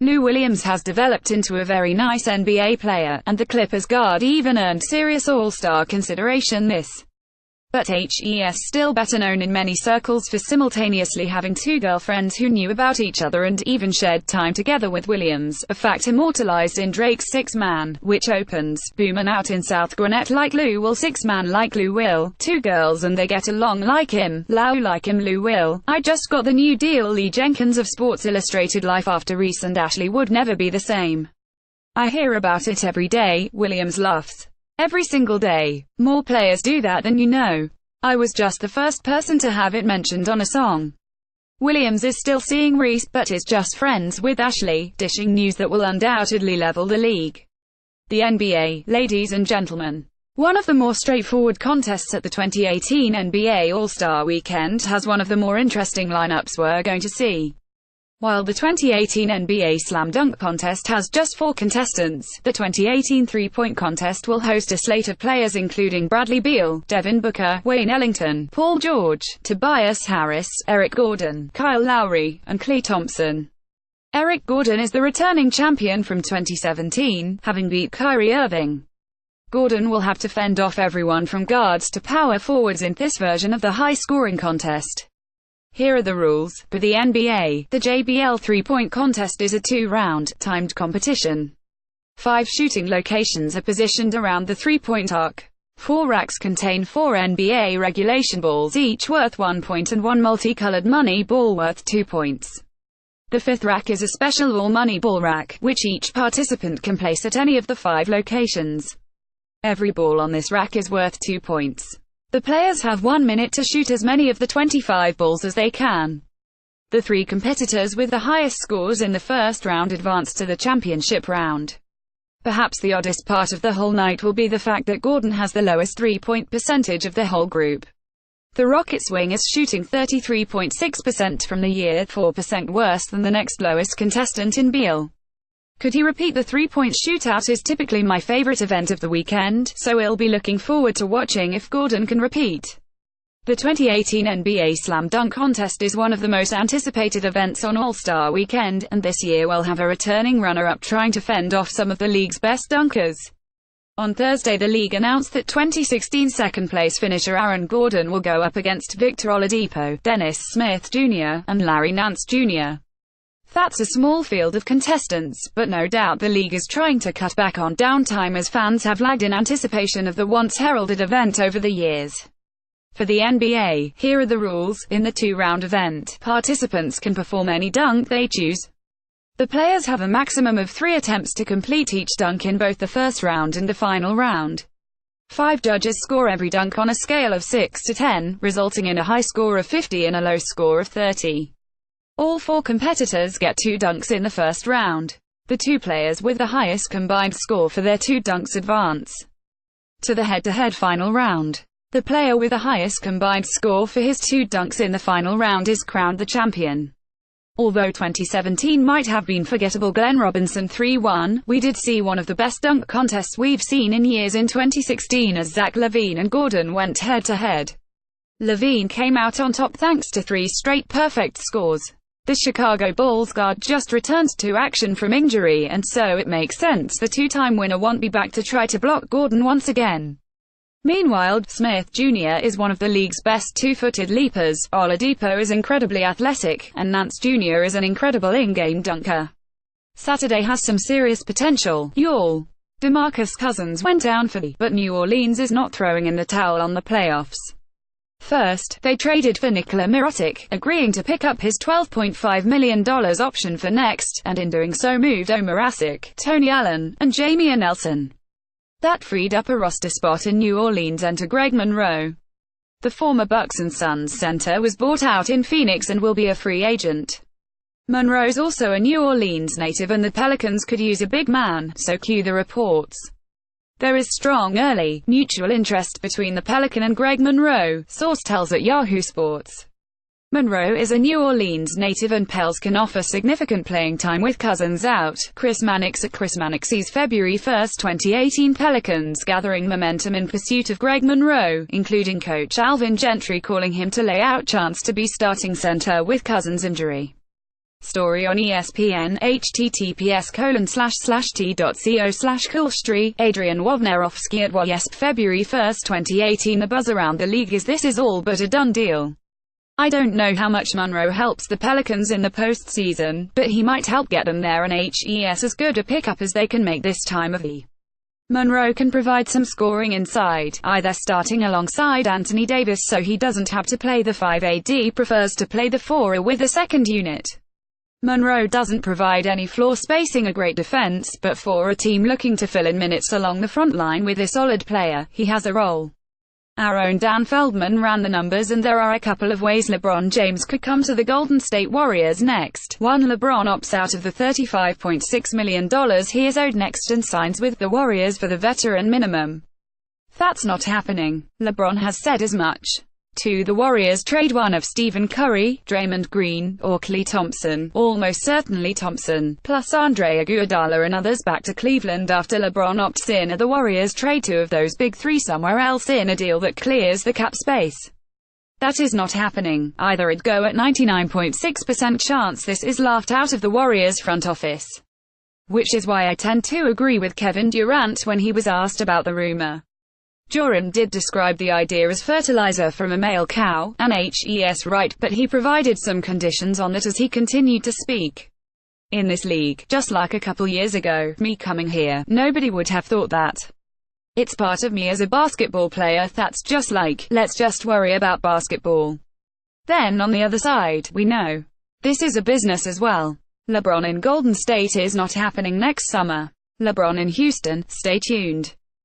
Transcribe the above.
Lou Williams has developed into a very nice NBA player, and the Clippers guard even earned serious All-Star consideration this. But he's still better known in many circles for simultaneously having two girlfriends who knew about each other and even shared time together with Williams, a fact immortalized in Drake's Six Man, which opens, "Boomin' out in South Gwinnett like Lou will, six man like Lou will, two girls and they get along like him, Lou like him Lou will, I just got the new deal." Lee Jenkins of Sports Illustrated. Life after Reese and Ashley would never be the same. "I hear about it every day," Williams laughs. "Every single day. More players do that than you know. I was just the first person to have it mentioned on a song." Williams is still seeing Reese, but is just friends with Ashley, dishing news that will undoubtedly level the league. The NBA, ladies and gentlemen. One of the more straightforward contests at the 2018 NBA All-Star Weekend has one of the more interesting lineups we're going to see. While the 2018 NBA Slam Dunk Contest has just 4 contestants, the 2018 Three-Point Contest will host a slate of players including Bradley Beal, Devin Booker, Wayne Ellington, Paul George, Tobias Harris, Eric Gordon, Kyle Lowry, and Klay Thompson. Eric Gordon is the returning champion from 2017, having beat Kyrie Irving. Gordon will have to fend off everyone from guards to power forwards in this version of the high-scoring contest. Here are the rules. For the NBA, the JBL three-point contest is a 2-round, timed competition. 5 shooting locations are positioned around the three-point arc. 4 racks contain 4 NBA regulation balls, each worth 1 point, and 1 multicolored money ball worth 2 points. The 5th rack is a special all-money ball rack, which each participant can place at any of the 5 locations. Every ball on this rack is worth 2 points. The players have 1 minute to shoot as many of the 25 balls as they can. The 3 competitors with the highest scores in the first round advance to the championship round. Perhaps the oddest part of the whole night will be the fact that Gordon has the lowest three-point percentage of the whole group. The Rockets wing is shooting 33.6% from the year, 4% worse than the next lowest contestant in Beal. Could he repeat? The three-point shootout is typically my favorite event of the weekend, so we'll be looking forward to watching if Gordon can repeat. The 2018 NBA Slam Dunk Contest is one of the most anticipated events on All-Star Weekend, and this year we'll have a returning runner-up trying to fend off some of the league's best dunkers. On Thursday, the league announced that 2016 second-place finisher Aaron Gordon will go up against Victor Oladipo, Dennis Smith Jr., and Larry Nance Jr. That's a small field of contestants, but no doubt the league is trying to cut back on downtime as fans have lagged in anticipation of the once-heralded event over the years. For the NBA, here are the rules. In the 2-round event, participants can perform any dunk they choose. The players have a maximum of 3 attempts to complete each dunk in both the first round and the final round. 5 judges score every dunk on a scale of 6 to 10, resulting in a high score of 50 and a low score of 30. All 4 competitors get 2 dunks in the first round. The 2 players with the highest combined score for their 2 dunks advance to the head-to-head final round. The player with the highest combined score for his 2 dunks in the final round is crowned the champion. Although 2017 might have been forgettable, Glenn Robinson 3-1, we did see one of the best dunk contests we've seen in years in 2016 as Zach LaVine and Gordon went head-to-head. LaVine came out on top thanks to 3 straight perfect scores. The Chicago Bulls guard just returned to action from injury, and so it makes sense the 2-time winner won't be back to try to block Gordon once again. Meanwhile, Smith Jr. is one of the league's best 2-footed leapers, Oladipo is incredibly athletic, and Nance Jr. is an incredible in-game dunker. Saturday has some serious potential, y'all. DeMarcus Cousins went down for but New Orleans is not throwing in the towel on the playoffs. First, they traded for Nikola Mirotic, agreeing to pick up his $12.5 million option for next, and in doing so moved Omer Asik, Tony Allen, and Jameer Nelson. That freed up a roster spot in New Orleans. Enter Greg Monroe. The former Bucks and Suns center was bought out in Phoenix and will be a free agent. Monroe's also a New Orleans native and the Pelicans could use a big man, so cue the reports. There is strong early, mutual interest between the Pelican and Greg Monroe, source tells at Yahoo Sports. Monroe is a New Orleans native and Pels can offer significant playing time with Cousins out. Chris Mannix at Chris Mannix sees February 1, 2018 Pelicans gathering momentum in pursuit of Greg Monroe, including coach Alvin Gentry calling him to lay out chance to be starting center with Cousins' injury. Story on ESPN, https://t.co/Kulstri, Adrian Wojnarowski at WASP, February 1, 2018. The buzz around the league is this is all but a done deal. I don't know how much Monroe helps the Pelicans in the postseason, but he might help get them there, and HES as good a pickup as they can make this time of year. Monroe can provide some scoring inside, either starting alongside Anthony Davis so he doesn't have to play the 5. AD prefers to play the 4 with a second unit. Monroe doesn't provide any floor spacing or great defense, but for a team looking to fill in minutes along the front line with a solid player, he has a role. Our own Dan Feldman ran the numbers, and there are a couple of ways LeBron James could come to the Golden State Warriors next. 1. LeBron opts out of the $35.6 million he is owed next and signs with the Warriors for the veteran minimum. That's not happening. LeBron has said as much. 2. The Warriors trade one of Stephen Curry, Draymond Green, or Klay Thompson, almost certainly Thompson, plus Andre Iguodala and others back to Cleveland after LeBron opts in. The Warriors trade 2 of those big 3 somewhere else in a deal that clears the cap space. That is not happening. Either it'd go at 99.6% chance this is laughed out of the Warriors front office. Which is why I tend to agree with Kevin Durant when he was asked about the rumor. Durant did describe the idea as fertilizer from a male cow, and HES right, but he provided some conditions on it as he continued to speak. In this league, just like a couple years ago, me coming here, nobody would have thought that. It's part of me as a basketball player that's just like, let's just worry about basketball. Then on the other side, we know this is a business as well. LeBron in Golden State is not happening next summer. LeBron in Houston, stay tuned.